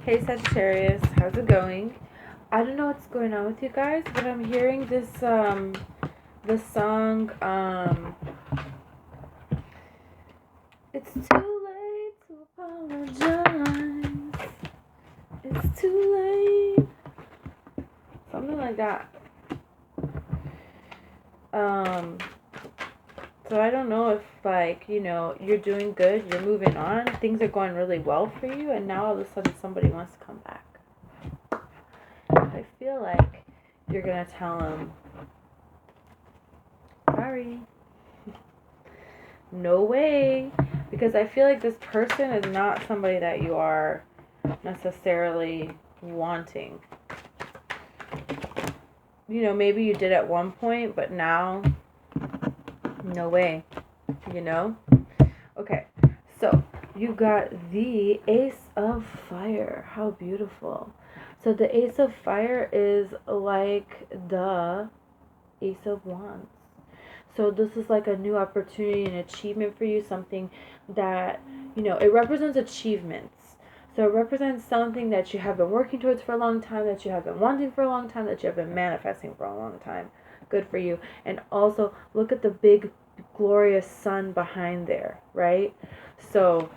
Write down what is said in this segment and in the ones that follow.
Hey Sagittarius, how's it going? I don't know what's going on with you guys, but I'm hearing the song, it's too late to apologize. It's too late. Something like that. Um, so I don't know if, like, you're doing good, you're moving on, things are going really well for you, and now all of a sudden somebody wants to come back. I feel like you're gonna tell them, sorry, no way, because I feel like this person is not somebody that you are necessarily wanting. Maybe you did at one point, but now, no way. Okay, so you got the Ace of Fire. How beautiful. So the Ace of Fire is like the Ace of Wands. So this is like a new opportunity, an achievement for you, something that, it represents achievements. So it represents something that you have been working towards for a long time, that you have been wanting for a long time, that you have been manifesting for a long time. Good for you. And also, look at the big, glorious sun behind there, right? So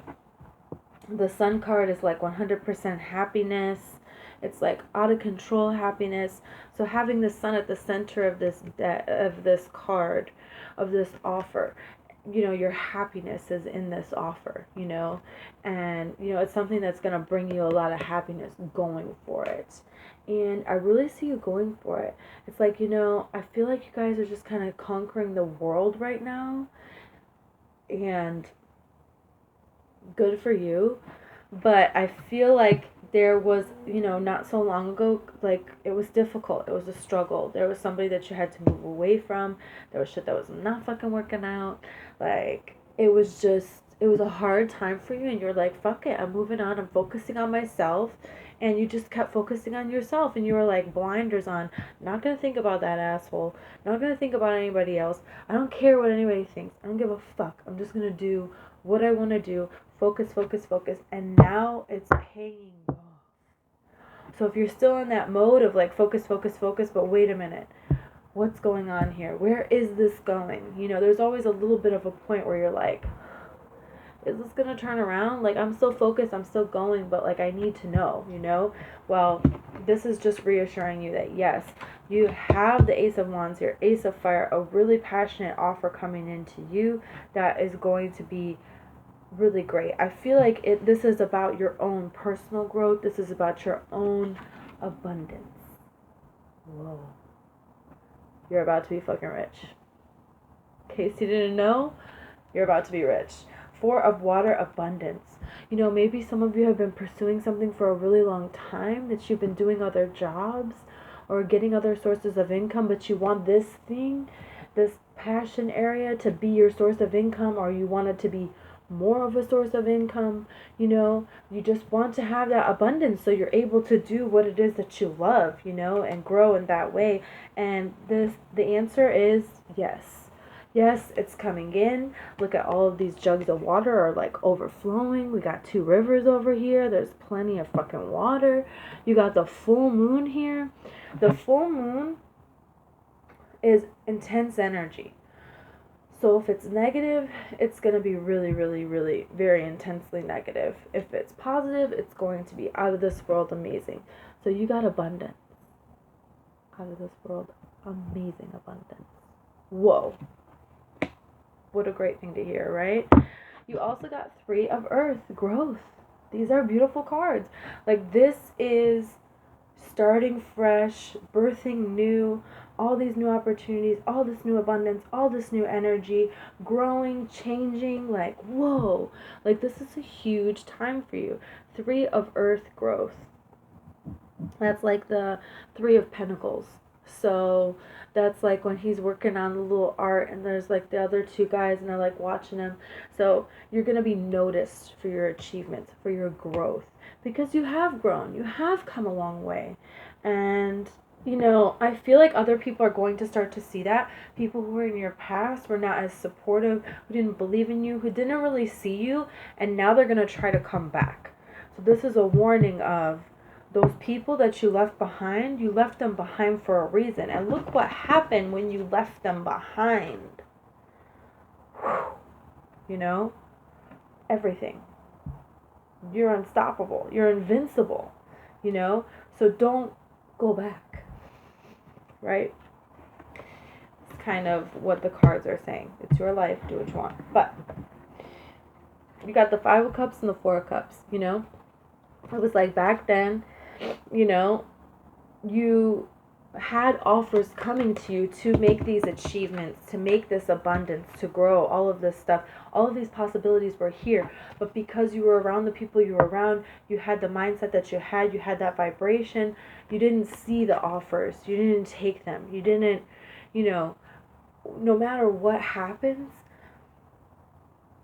the sun card is like 100% happiness. It's like out of control happiness. So having the sun at the center of this card, of this offer, your happiness is in this offer, and it's something that's going to bring you a lot of happiness going for it. And I really see you going for it. It's like, I feel like you guys are just kind of conquering the world right now, and good for you. But I feel like there was, not so long ago, like, it was difficult. It was a struggle. There was somebody that you had to move away from. There was shit that was not fucking working out. Like, it was a hard time for you, and you're like, fuck it, I'm moving on. I'm focusing on myself. And you just kept focusing on yourself, and you were like, blinders on. Not gonna think about that asshole. Not gonna think about anybody else. I don't care what anybody thinks. I don't give a fuck. I'm just gonna do what I want to do. Focus, focus, focus. And now it's paying off. So if you're still in that mode of like focus, focus, focus, but wait a minute, what's going on here? Where is this going? There's always a little bit of a point where you're like, is this going to turn around? Like, I'm still focused, I'm still going, but like, I need to know. Well, this is just reassuring you that yes, you have the Ace of Wands here, Ace of Fire, a really passionate offer coming into you that is going to be really great. I feel like this is about your own personal growth. This is about your own abundance. Whoa. You're about to be fucking rich. In case you didn't know, you're about to be rich. Four of Water, abundance. Maybe some of you have been pursuing something for a really long time, that you've been doing other jobs or getting other sources of income, but you want this thing, this passion area to be your source of income, or you want it to be more of a source of income. You just want to have that abundance so you're able to do what it is that you love, and grow in that way. And the answer is yes. Yes, it's coming in. Look at all of these jugs of water are like overflowing. We got 2 rivers over here. There's plenty of fucking water. You got the full moon here. The full moon is intense energy. So if it's negative, it's going to be really, really, really very intensely negative. If it's positive, it's going to be out of this world amazing. So you got abundance. Out of this world amazing abundance. Whoa. What a great thing to hear, right? You also got 3 of Earth, growth. These are beautiful cards. Like, this is starting fresh, birthing new, all these new opportunities, all this new abundance, all this new energy, growing, changing, like, whoa. Like, this is a huge time for you. 3 of Earth, growth. That's like the 3 of Pentacles. So that's like when he's working on the little art, and there's like the other 2 guys, and they're like watching him. So you're going to be noticed for your achievements, for your growth, because you have grown, you have come a long way. And I feel like other people are going to start to see that. People who were in your past were not as supportive, who didn't believe in you, who didn't really see you, and now they're going to try to come back. So this is a warning of those people that you left them behind for a reason. And look what happened when you left them behind. You know? Everything. You're unstoppable. You're invincible. You know? So don't go back. Right? It's kind of what the cards are saying. It's your life. Do what you want. But you got the 5 of Cups and the 4 of Cups. You know? It was like back then, you know, you had offers coming to you to make these achievements, to make this abundance, to grow, all of this stuff. All of these possibilities were here. But because you were around the people you were around, you had the mindset that you had that vibration, you didn't see the offers. You didn't take them. You didn't, you know, no matter what happens,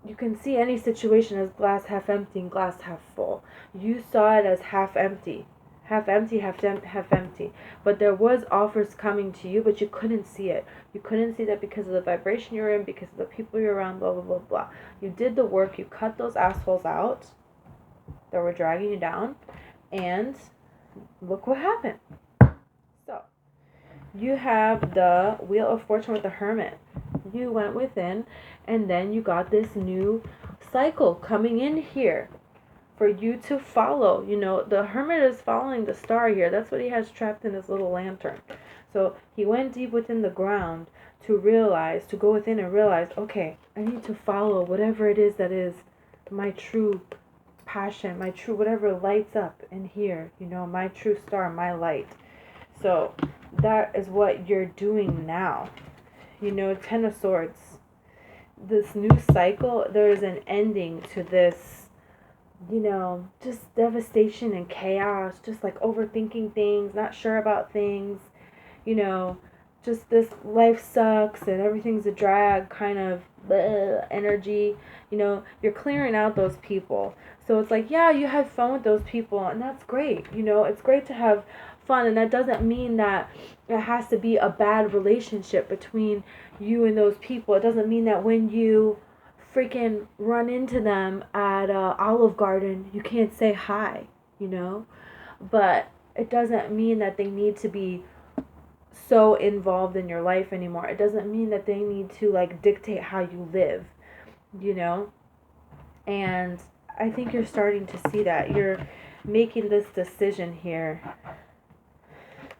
you can see any situation as glass half empty and glass half full. You saw it as half empty. Half empty, half empty. But there was offers coming to you, but you couldn't see it. You couldn't see that because of the vibration you're in, because of the people you're around, blah, blah, blah, blah. You did the work. You cut those assholes out that were dragging you down. And look what happened. So, you have the Wheel of Fortune with the Hermit. You went within, and then you got this new cycle coming in here for you to follow. You know, the Hermit is following the star here. That's what he has trapped in his little lantern. So he went deep within the ground to go within and realize, okay, I need to follow whatever it is that is my true passion, my true whatever lights up in here, you know, my true star, my light. So that is what you're doing now. You know, 10 of Swords. This new cycle, there is an ending to this, you know, just devastation and chaos, just like overthinking things, not sure about things, you know, just this life sucks and everything's a drag kind of energy. You know, you're clearing out those people. So it's like, yeah, you had fun with those people, and that's great. You know, it's great to have fun, and that doesn't mean that it has to be a bad relationship between you and those people. It doesn't mean that when you freaking run into them at Olive Garden, you can't say hi, you know? But it doesn't mean that they need to be so involved in your life anymore. It doesn't mean that they need to like dictate how you live, you know? And I think you're starting to see that. You're making this decision here.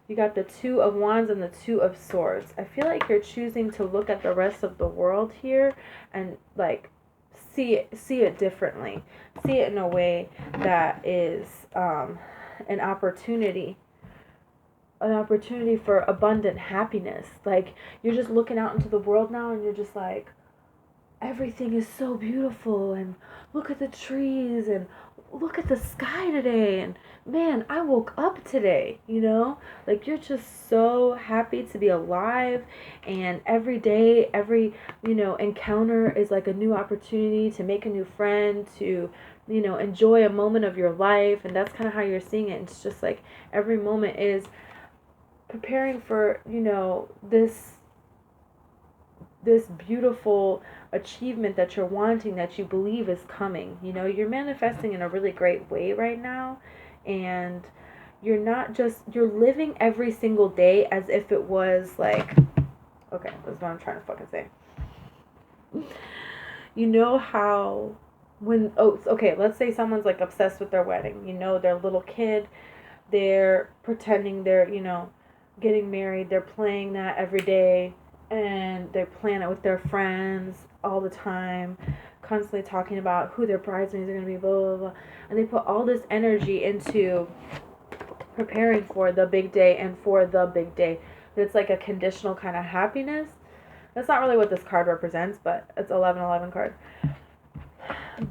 You got the 2 of Wands and the 2 of Swords. I feel like you're choosing to look at the rest of the world here and like see it differently. See it in a way that is an opportunity for abundant happiness. Like, you're just looking out into the world now and you're just like, everything is so beautiful, and look at the trees, and look at the sky today, and man, I woke up today, you know? Like, you're just so happy to be alive, and every day, every, you know, encounter is like a new opportunity to make a new friend, to, you know, enjoy a moment of your life, and that's kind of how you're seeing it. It's just like every moment is preparing for, you know, this beautiful achievement that you're wanting, that you believe is coming. You know, you're manifesting in a really great way right now, and you're living every single day as if it was like, okay, that's what I'm trying to fucking say. You know how let's say someone's like obsessed with their wedding, you know, their little kid, they're pretending they're, you know, getting married, they're playing that every day, and they plan it with their friends all the time, constantly talking about who their bridesmaids are going to be, blah, blah, blah. And they put all this energy into preparing for the big day and for the big day. It's like a conditional kind of happiness. That's not really what this card represents, but it's 1111 card.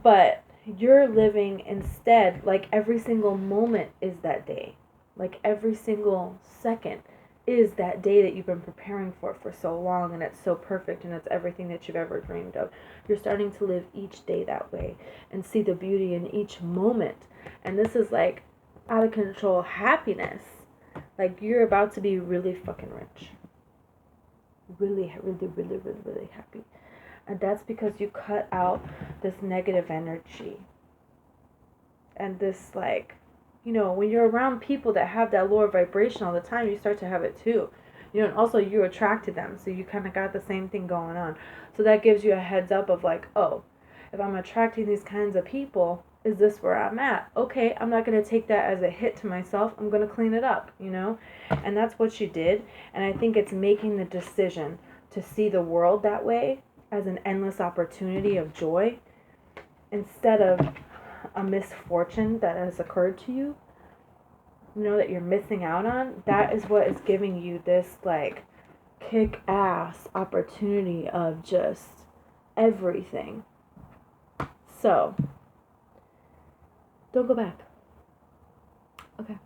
But you're living instead, like every single moment is that day. Like every single second is that day that you've been preparing for so long, and it's so perfect, and it's everything that you've ever dreamed of. You're starting to live each day that way and see the beauty in each moment. And this is like out of control happiness. Like, you're about to be really fucking rich. Really, really, really, really, really happy. And that's because you cut out this negative energy. and this, like, you know, when you're around people that have that lower vibration all the time, you start to have it too. You know, and also you attracted them, so you kind of got the same thing going on. So that gives you a heads up of like, oh, if I'm attracting these kinds of people, is this where I'm at? Okay, I'm not going to take that as a hit to myself. I'm going to clean it up, you know? And that's what you did. And I think it's making the decision to see the world that way, as an endless opportunity of joy, instead of a misfortune that has occurred to you, you know, that you're missing out on. That is what is giving you this, like, kick-ass opportunity of just everything. So, don't go back. Okay.